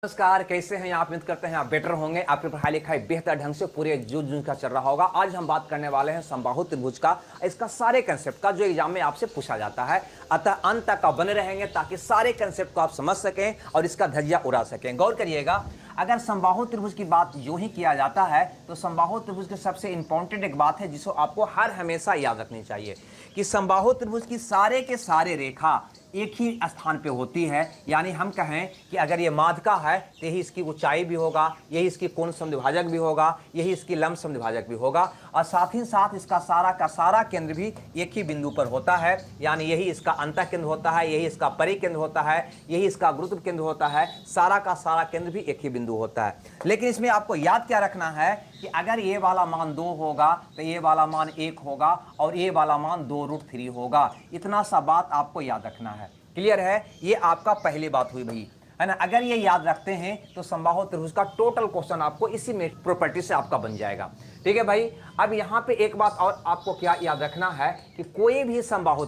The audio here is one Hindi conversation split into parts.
नमस्कार, कैसे हैं आप? उम्मीद करते हैं आप बेटर होंगे। आपकी पढ़ाई लिखाई बेहतर ढंग से पूरे जून का चल रहा होगा। आज हम बात करने वाले हैं समबाहु त्रिभुज का, इसका सारे कंसेप्ट का जो एग्जाम में आपसे पूछा जाता है। अतः अंत तक आप बने रहेंगे ताकि सारे कंसेप्ट को आप समझ सकें और इसका धज्जियां उड़ा सकें। गौर करिएगा, अगर समबाहु त्रिभुज की बात यूं ही किया जाता है तो समबाहु त्रिभुज की सबसे इंपॉर्टेंट एक बात है जिसको आपको हर हमेशा याद रखनी चाहिए कि समबाहु त्रिभुज की सारे के सारे रेखा एक ही स्थान पे होती है। यानी हम कहें कि अगर ये माध्यिका है तो यही इसकी ऊंचाई भी होगा, यही इसकी कोण समद्विभाजक भी होगा, यही इसकी लंब समद्विभाजक भी होगा और साथ ही साथ इसका सारा का सारा केंद्र भी एक ही बिंदु पर होता है। यानी यही इसका अंतः केंद्र होता है, यही इसका परिकेंद्र होता है, यही इसका गुरुत्व केंद्र होता है। सारा का सारा केंद्र भी एक ही बिंदु होता है। लेकिन इसमें आपको याद क्या रखना है कि अगर ये वाला मान 2 होगा तो ये वाला मान 1 होगा और ये वाला मान 2√3 होगा। इतना सा बात आपको याद रखना है। क्लियर है? ये आपका पहली बात हुई भाई, है ना। अगर ये याद रखते हैं तो समबाहु त्रिभुज का टोटल क्वेश्चन आपको इसी में प्रॉपर्टी से आपका बन जाएगा। ठीक है भाई। अब यहाँ पे एक बात और आपको क्या याद रखना है कि कोई भी समबाहु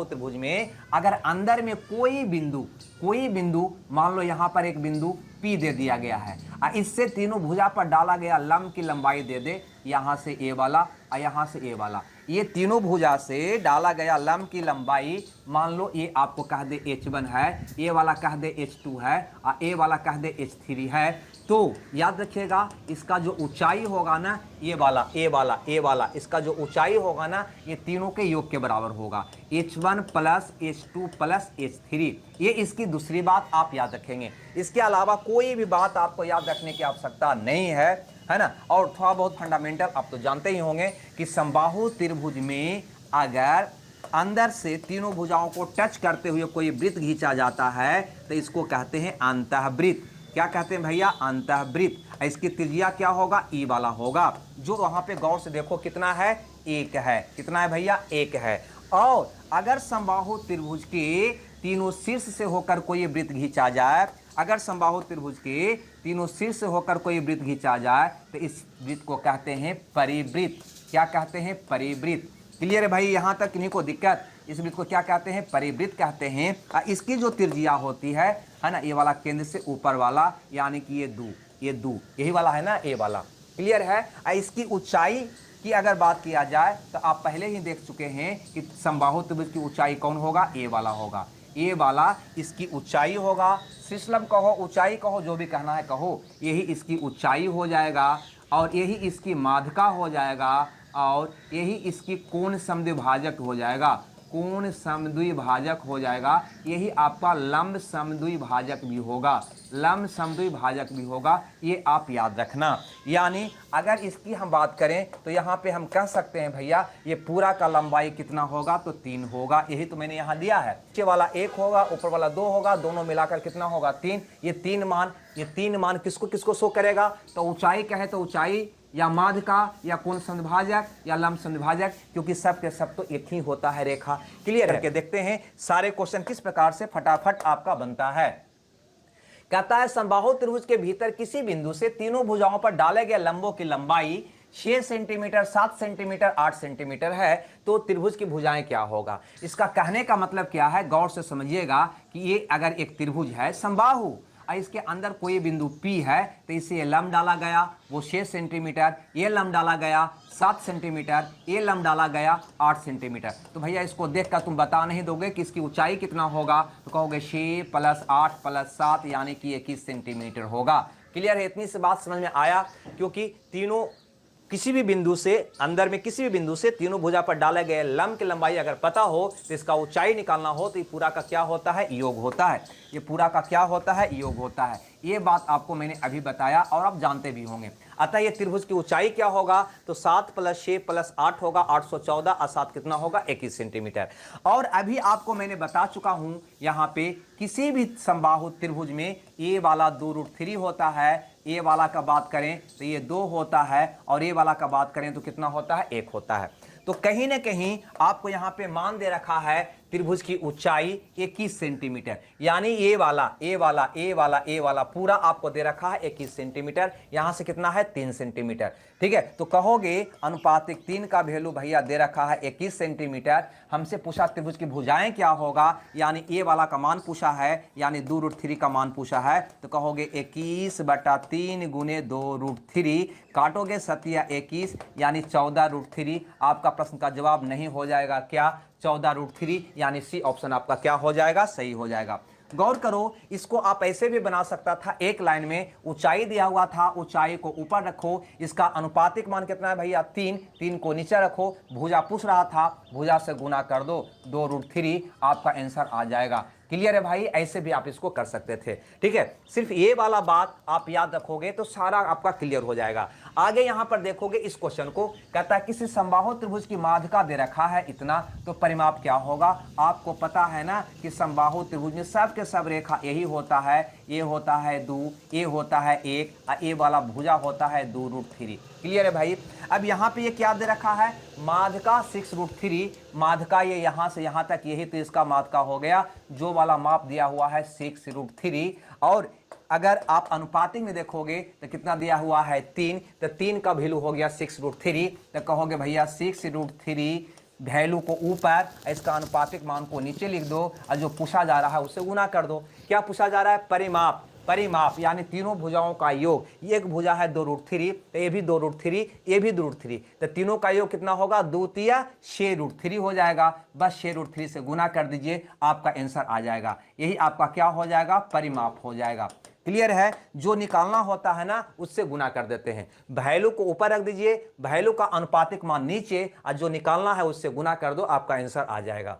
त्रिभुज में अगर अंदर में कोई बिंदु मान लो यहाँ पर एक बिंदु P दे दिया गया है और इससे तीनों भुजा पर डाला गया लंब की लंबाई दे दे, यहाँ से ए वाला और यहाँ से ए वाला, ये तीनों भुजा से डाला गया लंब की लंबाई मान लो ये आपको कह दे H1 है, ये वाला कह दे H2 है और ये वाला कह दे H3 है। तो याद रखिएगा इसका जो ऊंचाई होगा ना, ये वाला इसका जो ऊंचाई होगा ना, ये तीनों के योग के बराबर होगा, H1 plus H2 plus H3। ये इसकी दूसरी बात आप याद रखेंगे। इसके अलावा कोई भी बात आपको याद रखने की आवश्यकता नहीं है ना। और थोड़ा बहुत फंडामेंटल आप तो जानते ही होंगे कि समबाहु त्रिभुज में अगर अंदर से तीनों भुजाओं को टच करते हुए कोई वृत्त खींचा जाता है तो इसको कहते हैं अंतःवृत्त। क्या कहते हैं भैया? अंतःवृत्त। इसकी त्रिज्या क्या होगा? ई वाला होगा। जो वहां पे गौर से देखो कितना है? 1 है। कितना है भैया? 1 है। और अगर समबाहु त्रिभुज के तीनों शीर्ष से होकर कोई वृत्त खींचा जाए, अगर समबाहु त्रिभुज के तीनों शीर्ष से होकर कोई वृत्त खींचा जाए तो इस वृत्त को कहते हैं परिवृत्त। क्या कहते हैं? परिवृत्त। क्लियर है भाई? यहां तक किन्हीं को दिक्कत? इस वृत्त को क्या कहते हैं? परिवृत्त कहते हैं। इसकी जो त्रिज्या होती है ना, ये वाला केंद्र से ऊपर वाला, यानी कि ये दू यही वाला है ना, ए वाला। क्लियर है? इसकी ऊंचाई की अगर बात किया जाए तो आप पहले ही देख चुके हैं कि समबाहु त्रिभुज की ऊंचाई कौन होगा? ए वाला होगा। ए वाला इसकी ऊंचाई होगा, शीर्षलंब कहो, ऊंचाई कहो, जो भी कहना है कहो, यही इसकी ऊंचाई हो जाएगा और यही इसकी माध्यिका हो जाएगा और यही इसकी कोण समद्विभाजक हो जाएगा। कोण समद्विभाजक हो जाएगा। यही आपका लंब समद्विभाजक भी होगा, लंब समद्विभाजक भी होगा। ये आप याद रखना। यानी अगर इसकी हम बात करें तो यहाँ पे हम कह सकते हैं भैया ये पूरा का लंबाई कितना होगा? तो 3 होगा। यही तो मैंने यहाँ दिया है। नीचे वाला 1 होगा, ऊपर वाला 2 होगा, दोनों मिलाकर कितना होगा? 3। ये तीन मान किसको किसको शो करेगा? तो ऊंचाई कहे तो ऊंचाई, या माध्यिका, या कोण समद्विभाजक, या लंब समद्विभाजक, क्योंकि सब के सब तो एक ही होता है रेखा। क्लियर करके देखते हैं सारे क्वेश्चन किस प्रकार से फटाफट आपका बनता है। कहता है समबाहु त्रिभुज के भीतर किसी बिंदु से तीनों भुजाओं पर डाले गए लंबों की लंबाई 6 सेंटीमीटर, 7 सेंटीमीटर, 8 सेंटीमीटर है, तो त्रिभुज की भुजाएं क्या होगा? इसका कहने का मतलब क्या है? गौर से समझिएगा कि ये अगर एक त्रिभुज है समबाहु और इसके अंदर कोई बिंदु P है तो इसे ये लंब डाला गया वो 6 सेंटीमीटर, ये लंब डाला गया 7 सेंटीमीटर, ये लंब डाला गया 8 सेंटीमीटर। तो भैया इसको देखकर तुम बता नहीं दोगे कि इसकी ऊंचाई कितना होगा? तो कहोगे 6 प्लस 8 प्लस 7 यानी कि 21 सेंटीमीटर होगा। क्लियर है? इतनी सी बात समझ में आया? क्योंकि तीनों किसी भी बिंदु से अंदर में किसी भी बिंदु से तीनों भुजा पर डाले गए लंब की लंबाई अगर पता हो तो इसका ऊंचाई निकालना हो तो ये पूरा का क्या होता है? योग होता है। ये पूरा का क्या होता है? योग होता है। ये बात आपको मैंने अभी बताया और आप जानते भी होंगे। अतः ये त्रिभुज की ऊंचाई क्या होगा? तो 7 प्लस 6 प्लस 8 होगा 814 और 7 कितना होगा? 21 सेंटीमीटर। और अभी आपको मैंने बता चुका हूं यहाँ पे किसी भी समबाहु त्रिभुज में ये वाला 2√3 होता है, ये वाला का बात करें तो ये 2 होता है और ये वाला का बात करें तो कितना होता है? 1 होता है। तो कहीं ना कहीं आपको यहाँ पे मान दे रखा है त्रिभुज की ऊंचाई 21 सेंटीमीटर, यानी ये वाला पूरा आपको दे रखा है 21 सेंटीमीटर, यहां से कितना है 3 सेंटीमीटर। ठीक है, तो कहोगे अनुपातिक 3 का वैल्यू भैया दे रखा है 21 सेंटीमीटर। हमसे पूछा त्रिभुज की भुजाएं क्या होगा, यानी ए वाला का मान पूछा है, यानी 2√3 का मान पूछा है। तो कहोगे 21/3 गुने 2√3, काटोगे 7 या 21 यानी 14√3। आपका प्रश्न का जवाब नहीं हो जाएगा क्या 14√3, यानी सी ऑप्शन आपका क्या हो जाएगा, सही हो जाएगा। गौर करो, इसको आप ऐसे भी बना सकता था, एक लाइन में ऊंचाई दिया हुआ था, ऊंचाई को ऊपर रखो, इसका अनुपातिक मान कितना है भैया 3 को नीचे रखो, भुजा पूछ रहा था, भुजा से गुना कर दो 2√3, आपका आंसर आ जाएगा। क्लियर है भाई, ऐसे भी आप इसको कर सकते थे। ठीक है, सिर्फ ये वाला बात आप याद रखोगे तो सारा आपका क्लियर हो जाएगा। आगे यहां पर देखोगे इस क्वेश्चन को, कहता है किसी समबाहु त्रिभुज की माध्यिका दे रखा है इतना, तो परिमाप क्या होगा। आपको पता है ना कि समबाहु त्रिभुज में सब के सब रेखा यही होता है, ये होता है 2, ये होता है 1, और ये वाला भुजा होता है 2√3। क्लियर है भाई। अब यहाँ पे ये क्या दे रखा है, माध्यिका 6√3, माध्यिका ये यहाँ से यहाँ तक यही, तो इसका माध्यिका हो गया, जो वाला माप दिया हुआ है 6√3। और अगर आप अनुपातिक में देखोगे तो कितना दिया हुआ है 3, तो 3 का वैल्यू हो गया 6√3। तो कहोगे भैया 6√3 वैल्यू को ऊपर, इसका अनुपातिक मान को नीचे लिख दो, और जो पूछा जा रहा है उससे गुना कर दो। क्या पूछा जा रहा है, परिमाप यानी तीनों भुजाओं का योग। ये एक भुजा है 2√3, तो ये भी 2√3, ये भी 2√3, तो तीनों का योग कितना होगा, 2×3 6√3 हो जाएगा। बस 6√3 से गुना कर दीजिए, आपका आंसर आ जाएगा। यही आपका क्या हो जाएगा, परिमाप हो जाएगा। क्लियर है, जो निकालना होता है ना उससे गुना कर देते हैं। वैल्यू को ऊपर रख दीजिए, वैल्यू का अनुपातिक मान नीचे, और जो निकालना है उससे गुना कर दो, आपका आंसर आ जाएगा।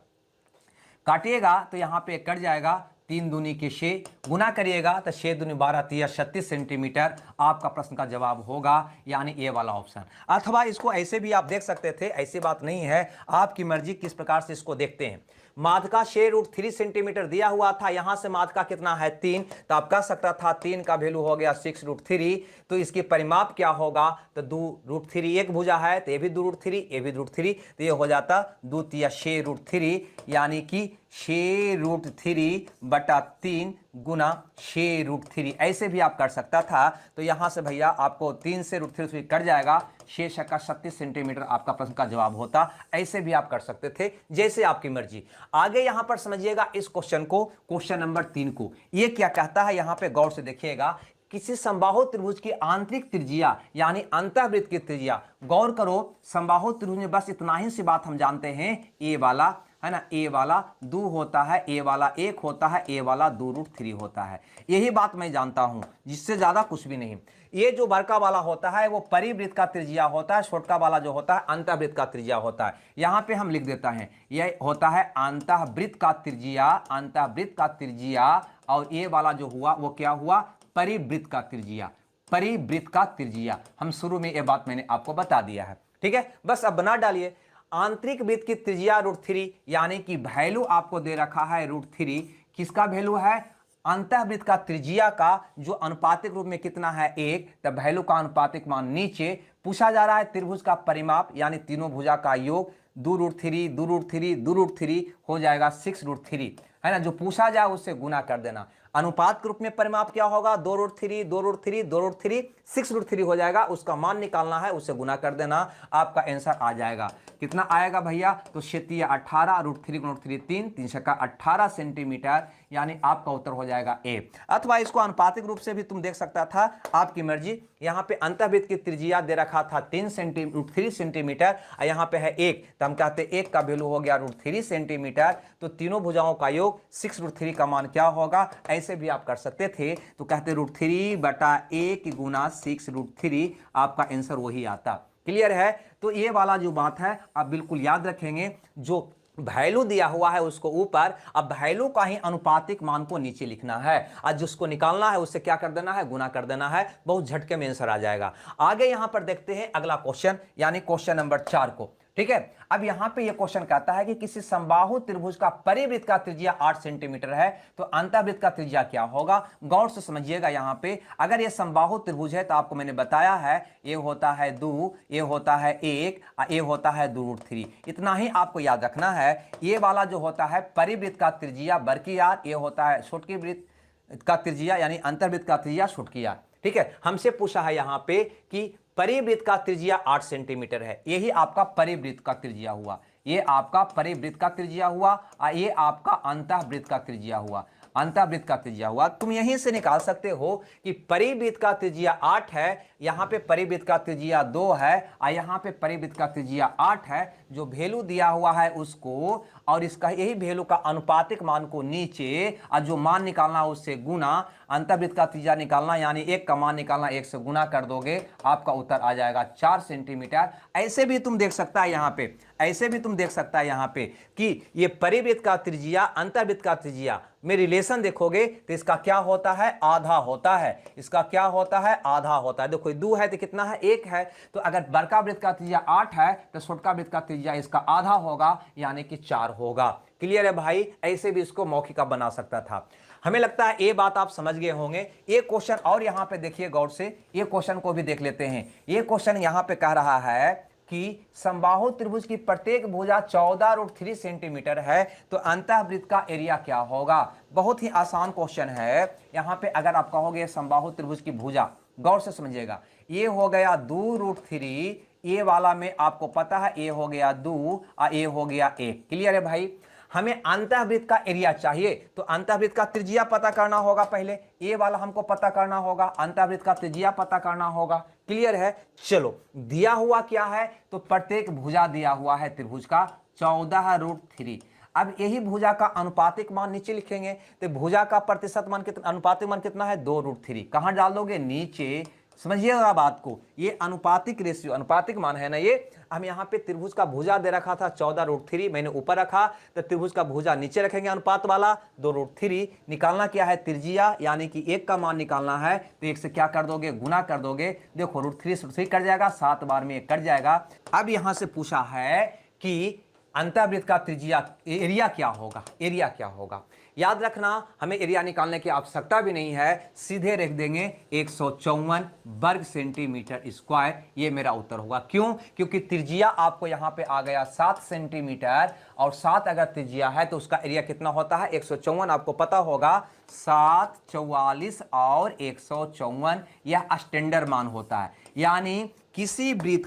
काटिएगा तो यहाँ पे कट जाएगा, 3 दूनी के 6, गुना करिएगा तो 6 दूनी 12, 36 सेंटीमीटर आपका प्रश्न का जवाब होगा, यानी ए वाला ऑप्शन। अथवा इसको ऐसे भी आप देख सकते थे, ऐसी बात नहीं है, आपकी मर्जी किस प्रकार से इसको देखते हैं। माध्यिका 6√3 सेंटीमीटर दिया हुआ था, यहां से माध्यिका कितना है 3, तो आप कह सकता था 3 का वैल्यू हो गया 6√3, तो इसकी परिमाप क्या होगा, तो 2√3, एक भुजा है तो ये भी 2√3, ये भी 2√3, तो ये हो जाता 2×3 6√3, यानी कि 6√3/3 गुना 6√3, ऐसे भी आप कर सकता था। तो यहां से भैया आपको 3 से √3 कट जाएगा, 6×36 सेंटीमीटर आपका प्रश्न का जवाब होता। ऐसे भी आप कर सकते थे, जैसे आपकी मर्जी। आगे यहां पर समझिएगा इस क्वेश्चन को, क्वेश्चन नंबर 3 को। ये क्या कहता है, यहां पे गौर से देखिएगा, किसी समबाहु त्रिभुज की आंतरिक त्रिज्या यानी अंतःवृत्त की त्रिज्या। गौर करो, समबाहु त्रिभुज में बस इतना ही सी बात हम जानते हैं, ए वाला है ना, ए वाला 2 होता है, ए वाला 1 होता है, ए वाला 2√3 होता है। यही बात मैं जानता हूं, जिससे ज्यादा कुछ भी नहीं। ये जो बड़का वाला होता है वो परिवृत्त का त्रिज्या होता है, छोटका वाला जो होता है अंतःवृत्त का त्रिज्या होता है। यहां पे हम लिख देता है, यह होता है अंतःवृत्त का त्रिज्या, अंतःवृत्त का त्रिज्या, और ये वाला जो हुआ वो क्या हुआ, परिवृत्त का त्रिज्या, परिवृत्त का त्रिज्या। हम शुरू में ये बात मैंने आपको बता दिया है। ठीक है, बस अब बना डालिए। आंतरिक वृत्त की त्रिज्या √3, यानी कि वैल्यू आपको दे रखा है √3, किसका वैल्यू है, अंतःवृत्त का त्रिज्या का, जो अनुपातिक रूप में कितना है 1, तब वैल्यू का अनुपातिक मान नीचे। पूछा जा रहा है त्रिभुज का परिमाप, यानी तीनों भुजा का योग, 2√3 2√3 2√3 हो जाएगा 6√3, है ना। जो पूछा जाए उससे गुना कर देना। अनुपात के रूप में परिमाप क्या होगा, 2√3 2√3 2√3 6√3 हो जाएगा। उसका मान निकालना है, उससे गुना कर देना, आपका आंसर आ जाएगा। कितना आएगा भैया, तो 6×3 18, √3 √3 3, 3 18 सेंटीमीटर, यानी आपका उत्तर हो जाएगा ए। अथवा इसको अनुपातिक रूप से भी तुम देख सकता था, आपकी मर्जी। यहाँ पे अंतःवृत्त की त्रिज्या दे रखा था 3 सेंटीमीटर, और यहाँ पे है 1, तो हम कहते 1 का वैल्यू हो गया √3 सेंटीमीटर। तो तीनों भुजाओं का योग 6√3 का मान क्या होगा, ऐसे भी आप कर सकते थे। तो कहते √3/1 गुना 6√3, आपका आंसर वही आता। क्लियर है। तो ये वाला जो बात है आप बिल्कुल याद रखेंगे, जो वैल्यू दिया हुआ है उसको ऊपर, अब वैल्यू का ही अनुपातिक मान को नीचे लिखना है, और जिसको निकालना है उससे क्या कर देना है, गुना कर देना है। बहुत झटके में आंसर आ जाएगा। आगे यहां पर देखते हैं अगला क्वेश्चन, यानी क्वेश्चन नंबर 4 को। ठीक है। अब यहां पे ये क्वेश्चन कहता है कि किसी समबाहु त्रिभुज का परिवृत्त का त्रिज्या 8 सेंटीमीटर है तो अंतःवृत्त का त्रिज्या क्या होगा। गौर से समझिएगा। यहां पे अगर ये समबाहु त्रिभुज है तो आपको मैंने बताया है ये होता है 2, ये होता है 1, ये होता है 2√3। इतना ही आपको याद रखना है। ये वाला जो होता है परिवृत्त का त्रिज्या बड़की आर, ये होता है छोटकी वृत्त का त्रिज्या यानी अंतर्वृत्त का त्रिज्या छोटकी आर। ठीक है। हमसे पूछा है यहां पे कि परिवृत्त का त्रिज्या 8 सेंटीमीटर है, यही आपका परिवृत्त का त्रिज्या हुआ, ये आपका परिवृत्त का त्रिज्या हुआ और ये आपका अंतःवृत्त का त्रिज्या हुआ, अंतःवृत्त का त्रिज्या हुआ। तुम यहीं से निकाल सकते हो कि परिवृत्त का त्रिज्या 8 है, यहां पे परिवृत्त का त्रिज्या 2 है और यहां पे परिवृत्त का त्रिज्या 8 है। जो वैल्यू दिया हुआ है उसको और इसका यही वैल्यू का अनुपातिक मान को नीचे और जो मान निकालना उससे गुना, अंतःवृत्त का त्रिज्या निकालना यानी 1 का मान निकालना 1 से गुना कर दोगे, आपका उत्तर आ जाएगा 4 सेंटीमीटर। ऐसे भी तुम देख सकता है यहां पे, ऐसे भी तुम देख सकता है यहां पे कि ये परिवृत्त का त्रिज्या अंतःवृत्त का त्रिज्या में रिलेशन देखोगे तो इसका क्या होता है, आधा होता है। इसका क्या होता है, आधा होता है। देखो 2 है तो कितना है, 1 है। तो अगर बड़का वृत्त का त्रिज्या 8 है तो छोटका वृत्त का त्रिज्या इसका आधा होगा यानी कि 4 होगा। क्लियर है भाई। ऐसे भी इसको मौखिका बना सकता था। हमें लगता है ये बात आप समझ गए होंगे। ये क्वेश्चन और यहां पे देखिए गौर से, ये क्वेश्चन को भी देख लेते हैं। ये क्वेश्चन यहां पे कह रहा है कि समबाहु त्रिभुज की प्रत्येक भुजा 14√3 सेंटीमीटर है तो अंतःवृत्त का एरिया क्या होगा। बहुत ही आसान क्वेश्चन है। यहां पे अगर आप कहोगे समबाहु त्रिभुज की भुजा, गौर से समझिएगा, ये हो गया 2√3, ये वाला में आपको पता है ये हो गया 2 और ये हो गया 1। क्लियर है भाई। हमें अंतःवृत्त का एरिया चाहिए तो अंतःवृत्त का त्रिज्या पता करना होगा। पहले ये वाला हमको पता करना होगा, अंतःवृत्त का त्रिज्या पता करना होगा। क्लियर है। चलो दिया हुआ क्या है, तो प्रत्येक भुजा दिया हुआ है त्रिभुज का 14√3। अब यही भुजा का अनुपातिक मान नीचे लिखेंगे तो भुजा का प्रतिशत मान कितना, अनुपातिक मान कितना है 2√3। कहां डाल दोगे, नीचे। समझिएगा बात को, ये अनुपातिक रेशियो, अनुपातिक मान है ना। ये हम यहाँ पे त्रिभुज का भुजा दे रखा था 14√3, मैंने ऊपर रखा तो त्रिभुज का भुजा नीचे रखेंगे अनुपात वाला 2√3। निकालना क्या है, त्रिज्या यानी कि 1 का मान निकालना है तो 1 से क्या कर दोगे, गुना कर दोगे। देखो √3 से 3 कट जाएगा, 7 बार में 1 कट जाएगा। अब यहां से पूछा है कि अंतःवृत्त का त्रिज्या एरिया क्या होगा, एरिया क्या होगा। याद रखना हमें एरिया निकालने की आवश्यकता भी नहीं है, सीधे रख देंगे 154 वर्ग सेंटीमीटर स्क्वायर, ये मेरा उत्तर होगा। क्यों, क्योंकि त्रिज्या आपको यहां पे आ गया 7 सेंटीमीटर और 7 अगर त्रिज्या है तो उसका एरिया कितना होता है 154। आपको पता होगा 7, 44 और 154 यह स्टैंडर्ड मान होता है। यानी किसी वृत्त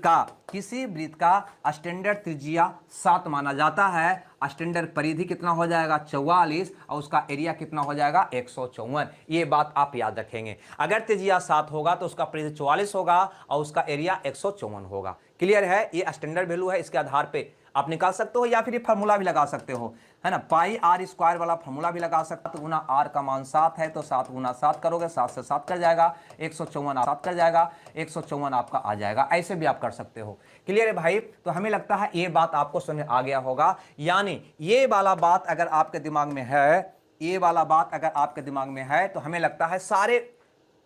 का स्टैंडर्ड त्रिज्या 7 माना जाता है, स्टैंडर्ड परिधि कितना हो जाएगा 44 और उसका एरिया कितना हो जाएगा 154। ये बात आप याद रखेंगे। अगर त्रिज्या 7 होगा तो उसका परिधि 44 होगा और उसका एरिया 154 होगा। क्लियर है। ये स्टैंडर्ड वैल्यू है, इसके आधार पे आप निकाल सकते हो या फिर ये फार्मूला भी लगा सकते हो, है ना। पाई आर स्क्वायर वाला फार्मूला भी लगा सकते हो। तो गुना आर का मान 7 है तो 7 गुना 7 करोगे, 7 से 7 कर जाएगा, 154 7 कर जाएगा, 154 आपका आ जाएगा। ऐसे भी आप कर सकते हो। क्लियर है भाई। तो हमें लगता है ये बात आपको समझ आ गया होगा। यानी ये वाला बात अगर आपके दिमाग में है, ये वाला बात अगर आपके दिमाग में है तो हमें लगता है सारे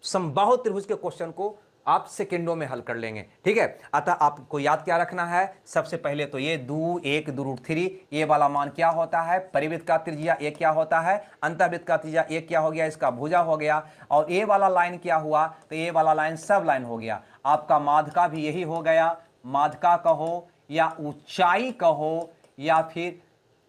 समबाहु त्रिभुज के क्वेश्चन को आप सेकेंडों में हल कर लेंगे। ठीक है। अतः आपको याद क्या रखना है, सबसे पहले तो ये 2, 1, 2√3 ये वाला मान क्या होता है, परिवृत्त का त्रिज्या 1 क्या होता है, अंतःवृत्त का त्रिज्या 1 क्या हो गया, इसका भुजा हो गया। और ये वाला लाइन क्या हुआ, तो ये वाला लाइन सब लाइन हो गया। आपका माध्यका भी यही हो गया, माध्यका कहो या ऊंचाई कहो या फिर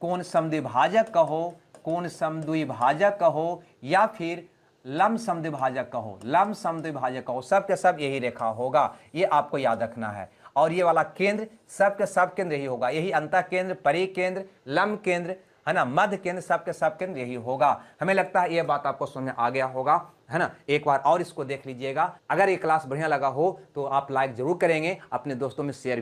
कोण समद्विभाजक कहो, कोण समद्विभाजक कहो या फिर लंब समद्विभाजक कहो, लंब समद्विभाजक कहो, सब के सब यही रेखा होगा। ये आपको याद रखना है। और ये वाला केंद्र सब के सब केंद्र यही होगा, यही अंतः केंद्र, परिकेंद्र, लंब केंद्र, है ना, मध्य केंद्र, सब के सब केंद्र यही होगा। हमें लगता है ये बात आपको समझ में आ गया होगा, है ना। एक बार और इसको देख लीजिएगा। अगर ये क्लास बढ़िया लगा हो तो आप लाइक जरूर करेंगे, अपने दोस्तों में शेयर